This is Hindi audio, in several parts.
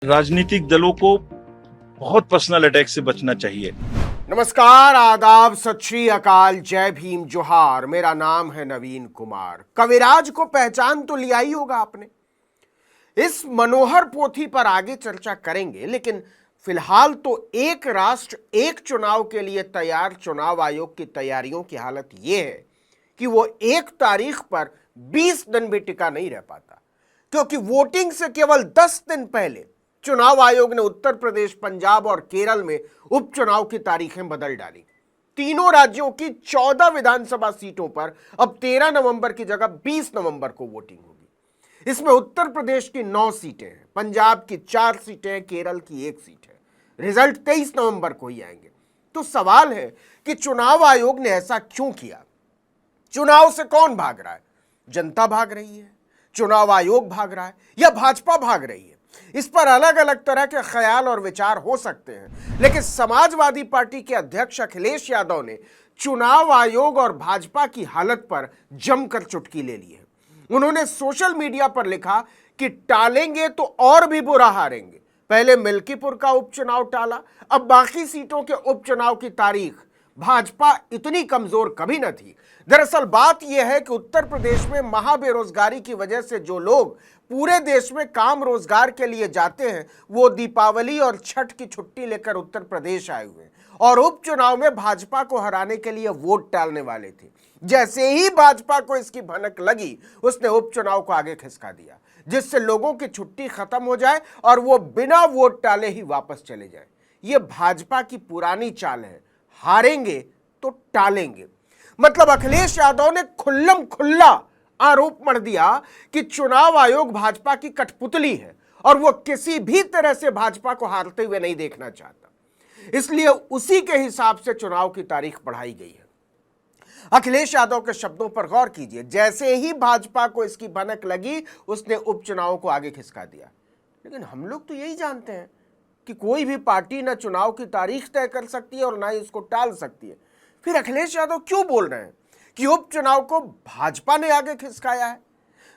राजनीतिक दलों को बहुत पर्सनल अटैक से बचना चाहिए। नमस्कार, आदाब, सत श्री अकाल, जय भीम, जोहार। मेरा नाम है नवीन कुमार। कविराज को पहचान तो लिया ही होगा आपने। इस मनोहर पोथी पर आगे चर्चा करेंगे, लेकिन फिलहाल तो एक राष्ट्र एक चुनाव के लिए तैयार चुनाव आयोग की तैयारियों की हालत यह है कि वो 1 तारीख पर 20 दिन भी टिका नहीं रह पाता, क्योंकि वोटिंग से केवल 10 दिन पहले चुनाव आयोग ने उत्तर प्रदेश, पंजाब और केरल में उपचुनाव की तारीखें बदल डाली। तीनों राज्यों की 14 विधानसभा सीटों पर अब 13 नवंबर की जगह 20 नवंबर को वोटिंग होगी। इसमें उत्तर प्रदेश की 9 सीटें हैं, पंजाब की 4 सीटें हैं, केरल की 1 सीट है। रिजल्ट 23 नवंबर को ही आएंगे। तो सवाल है कि चुनाव आयोग ने ऐसा क्यों किया? चुनाव से कौन भाग रहा है? जनता भाग रही है, चुनाव आयोग भाग रहा है, या भाजपा भाग रही है? इस पर अलग अलग तरह के ख्याल और विचार हो सकते हैं, लेकिन समाजवादी पार्टी के अध्यक्ष अखिलेश यादव ने चुनाव आयोग और भाजपा की हालत पर जमकर चुटकी ले ली है। उन्होंने सोशल मीडिया पर लिखा कि टालेंगे तो और भी बुरा हारेंगे। पहले मिल्कीपुर का उपचुनाव टाला, अब बाकी सीटों के उपचुनाव की तारीख। भाजपा इतनी कमजोर कभी न थी। दरअसल बात यह है कि उत्तर प्रदेश में महाबेरोजगारी की वजह से जो लोग पूरे देश में काम रोजगार के लिए जाते हैं, वो दीपावली और छठ की छुट्टी लेकर उत्तर प्रदेश आए हुए हैं और उपचुनाव में भाजपा को हराने के लिए वोट डालने वाले थे। जैसे ही भाजपा को इसकी भनक लगी, उसने उपचुनाव को आगे खिसका दिया, जिससे लोगों की छुट्टी खत्म हो जाए और वो बिना वोट डाले ही वापस चले जाए। ये भाजपा की पुरानी चाल है, हारेंगे तो टालेंगे। मतलब अखिलेश यादव ने खुल्लम खुल्ला आरोप मढ़ दिया कि चुनाव आयोग भाजपा की कठपुतली है और वो किसी भी तरह से भाजपा को हारते हुए नहीं देखना चाहता। इसलिए उसी के हिसाब से चुनाव की तारीख बढ़ाई गई है। अखिलेश यादव के शब्दों पर गौर कीजिए। जैसे ही भाजपा को इसकी भनक लगी, उसने उपचुनाव को आगे खिसका दिया। लेकिन हम लोग तो यही जानते हैं कि कोई भी पार्टी ना चुनाव की तारीख तय कर सकती है और ना ही इसको टाल सकती है। फिर अखिलेश यादव क्यों बोल रहे हैं कि उपचुनाव को भाजपा ने आगे खिसकाया है?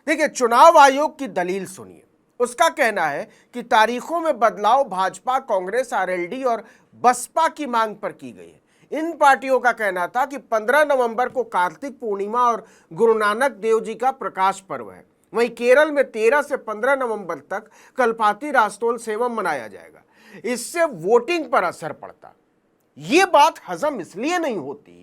देखिए, चुनाव आयोग की दलील सुनिए। उसका कहना है कि तारीखों में बदलाव भाजपा, कांग्रेस, आरएलडी और बसपा की मांग पर की गई है। इन पार्टियों का कहना था कि 15 नवंबर को कार्तिक पूर्णिमा और गुरु नानक देव जी का प्रकाश पर्व है। वहीं केरल में 13 से 15 नवंबर तक कल्पाती रास्तोल सेवम मनाया जाएगा। इससे वोटिंग पर असर पड़ता। यह बात हजम इसलिए नहीं होती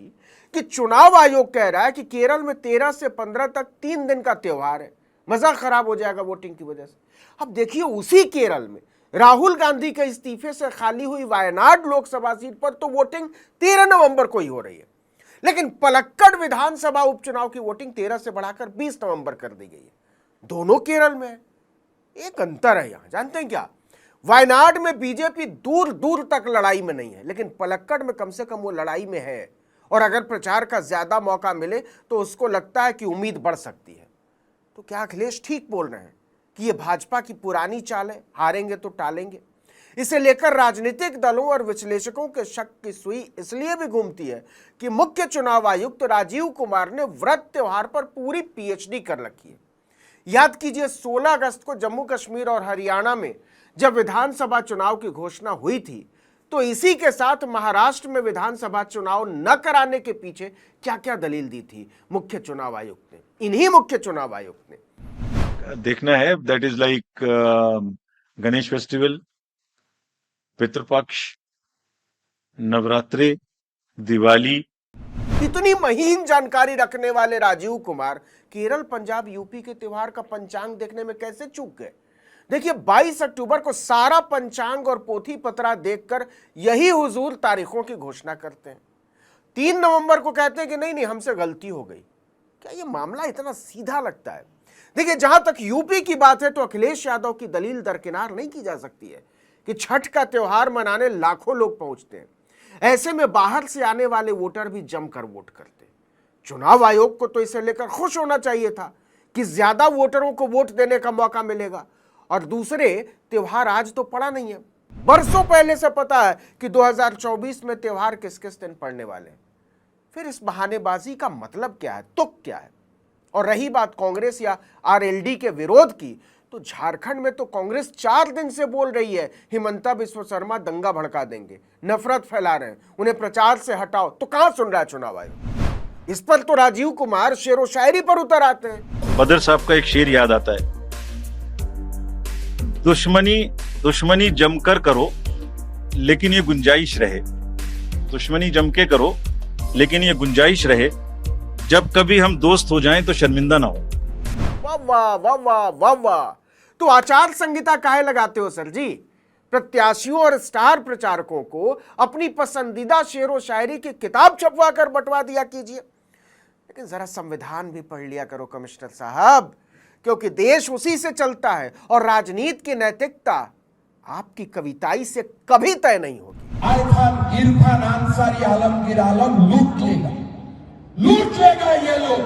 कि चुनाव आयोग कह रहा है कि केरल में 13 से 15 तक 3 दिन का त्योहार है, मजा खराब हो जाएगा वोटिंग की वजह से। अब देखिए, उसी केरल में राहुल गांधी के इस्तीफे से खाली हुई वायनाड लोकसभा सीट पर तो वोटिंग 13 नवंबर को ही हो रही है, लेकिन पलक्कड़ विधानसभा उपचुनाव की वोटिंग 13 से बढ़ाकर 20 नवंबर कर दी गई है। दोनों केरल में है। एक अंतर है यहां, जानते हैं क्या? वायनाड में बीजेपी दूर दूर तक लड़ाई में नहीं है, लेकिन पलक्कड़ में कम से कम वो लड़ाई में है। और अगर प्रचार का ज्यादा मौका मिले तो उसको लगता है कि उम्मीद बढ़ सकती है। तो क्या अखिलेश ठीक बोल रहे हैं कि ये भाजपा की पुरानी चाल है, हारेंगे तो टालेंगे? इसे लेकर राजनीतिक दलों और विश्लेषकों के शक की सुई इसलिए भी घूमती है कि मुख्य चुनाव आयुक्त राजीव कुमार ने व्रत त्योहार पर पूरी पीएचडी कर रखी है। याद कीजिए, 16 अगस्त को जम्मू कश्मीर और हरियाणा में जब विधानसभा चुनाव की घोषणा हुई थी, तो इसी के साथ महाराष्ट्र में विधानसभा चुनाव न कराने के पीछे क्या क्या दलील दी थी मुख्य चुनाव आयुक्त ने, इन्हीं मुख्य चुनाव आयुक्त ने। देखना है, that is like Ganesh festival, Pitrupaksha, Navratri, Diwali. इतनी महीन जानकारी रखने वाले राजीव कुमार केरल, पंजाब, यूपी के त्योहार का पंचांग देखने में कैसे चूक गए? देखिए, 22 अक्टूबर को सारा पंचांग और पोथी पत्रा देखकर यही हुजूर तारीखों की घोषणा करते हैं। 3 नवंबर को कहते हैं कि नहीं नहीं, हमसे गलती हो गई। क्या ये मामला इतना सीधा लगता है? देखिए, जहां तक यूपी की बात है तो अखिलेश यादव की दलील दरकिनार नहीं की जा सकती है कि छठ का त्योहार मनाने लाखों लोग पहुंचते हैं। ऐसे में बाहर से आने वाले वोटर भी जमकर वोट करते। चुनाव आयोग को तो इसे लेकर खुश होना चाहिए था कि ज्यादा वोटरों को वोट देने का मौका मिलेगा। और दूसरे, त्योहार आज तो पड़ा नहीं है, बरसों पहले से पता है कि 2024 में त्योहार किस किस दिन पड़ने वाले हैं। फिर इस बहानेबाजी का मतलब क्या है, तुक क्या है? और रही बात कांग्रेस या आरएलडी के विरोध की, तो झारखंड में तो कांग्रेस 4 दिन से बोल रही है हिमंता बिस्वा शर्मा दंगा भड़का देंगे, नफरत फैला रहे हैं, उन्हें प्रचार से हटाओ। तो कहां सुन रहा है चुनाव आयोग? इस पर तो राजीव कुमार शेरो शायरी पर उतर आते हैं। बदर साहब का एक शेर याद आता है, दुश्मनी जमकर करो लेकिन ये गुंजाइश रहे, दुश्मनी जम के करो लेकिन ये गुंजाइश रहे, जब कभी हम दोस्त हो जाएं तो शर्मिंदा ना हो। वाह वाह वाह वाह वाह वाह। तो आचार संहिता काहे लगाते हो सर जी? प्रत्याशियों और स्टार प्रचारकों को अपनी पसंदीदा शेरो शायरी की किताब छपवा कर बंटवा दिया कीजिए। लेकिन जरा संविधान भी पढ़ लिया करो कमिश्नर साहब, क्योंकि देश उसी से चलता है और राजनीति की नैतिकता आपकी कविताई से कभी तय नहीं होगी। इरफान अंसारी आलमगीर आलम लूट लेगा ये लोग।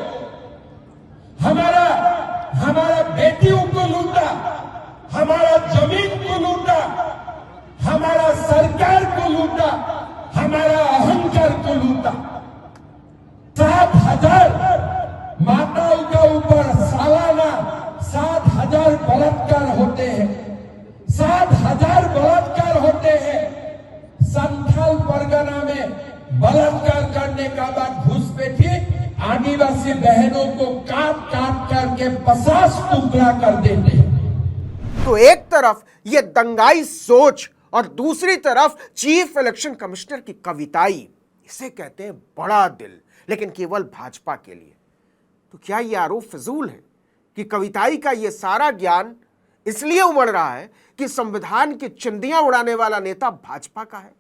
हमारा बेटियों को लूटा, हमारा जमीन को लूटा, हमारा सरकार को लूटा, हमारा अहंकार को लूटा। 7,000 माताओं का ऊपर सालाना 7,000 बलात्कार होते हैं, 7,000 बलात्कार होते हैं। संथाल परगना में बलात्कार करने का बाद घुसपैठी आदिवासी बहनों को काट काट करके 50 टुकड़ा कर देते हैं। तो एक तरफ यह दंगाई सोच और दूसरी तरफ चीफ इलेक्शन कमिश्नर की कविताई, इसे कहते हैं बड़ा दिल, लेकिन केवल भाजपा के लिए। तो क्या यह आरोप फिजूल है कि कविताई का यह सारा ज्ञान इसलिए उमड़ रहा है कि संविधान की चिंदियां उड़ाने वाला नेता भाजपा का है?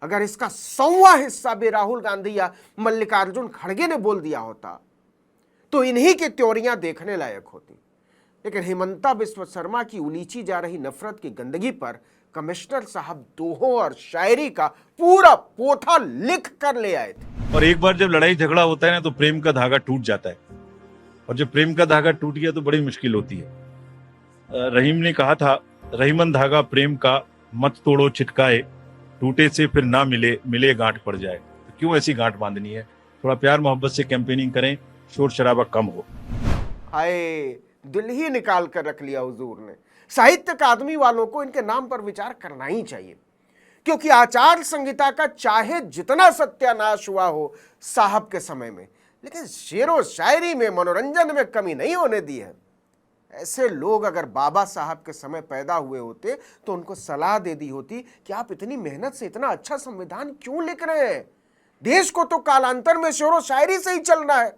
अगर इसका 100वां हिस्सा भी राहुल गांधी या मल्लिकार्जुन खड़गे ने बोल दिया होता तो इन्हीं की त्योरियां देखने लायक होती। लेकिन हिमंता बिस्वा शर्मा की उलीची जा रही नफरत की गंदगी पर कमिश्नर साहब दोहों और शायरी का पूरा पोथा लिख कर ले आए थे। और एक बार जब लड़ाई झगड़ा होता है ना, तो प्रेम का धागा टूट जाता है, और जब प्रेम का धागा टूट गया तो बड़ी मुश्किल होती है। रहीम ने कहा था, रहीमन धागा प्रेम का मत तोड़ो छिटकाए, टूटे से फिर ना मिले गांठ पड़ जाए। तो क्यों ऐसी गांठ बांधनी है? थोड़ा प्यार मोहब्बत से कैंपेनिंग करें, शोर शराबा कम हो। हाय, दिल ही निकाल कर रख लिया हुजूर ने। साहित्य अकादमी वालों को इनके नाम पर विचार करना ही चाहिए, क्योंकि आचार संहिता का चाहे जितना सत्यानाश हुआ हो साहब के समय में, लेकिन शेरो शायरी में, मनोरंजन में कमी नहीं होने दी है। ऐसे लोग अगर बाबा साहब के समय पैदा हुए होते तो उनको सलाह दे दी होती कि आप इतनी मेहनत से इतना अच्छा संविधान क्यों लिख रहे हैं, देश को तो कालांतर में शेरो शायरी से ही चलना है।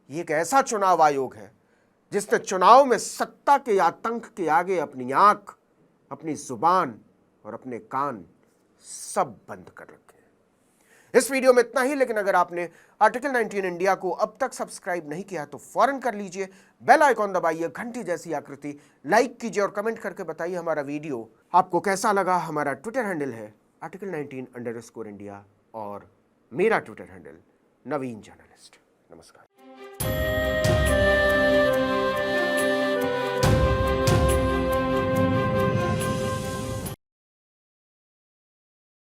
ये एक ऐसा चुनाव आयोग है जिसने चुनाव में सत्ता के आतंक के आगे अपनी आंख, अपनी जुबान और अपने कान सब बंद कर रखे हैं। इस वीडियो में इतना ही, लेकिन अगर आपने आर्टिकल 19 इंडिया को अब तक सब्सक्राइब नहीं किया तो फौरन कर लीजिए, बेल आइकॉन दबाइए, घंटी जैसी आकृति, लाइक कीजिए और कमेंट करके बताइए हमारा वीडियो आपको कैसा लगा। हमारा ट्विटर हैंडल है आर्टिकल 19_इंडिया और मेरा ट्विटर हैंडल नवीन जर्नलिस्ट। नमस्कार।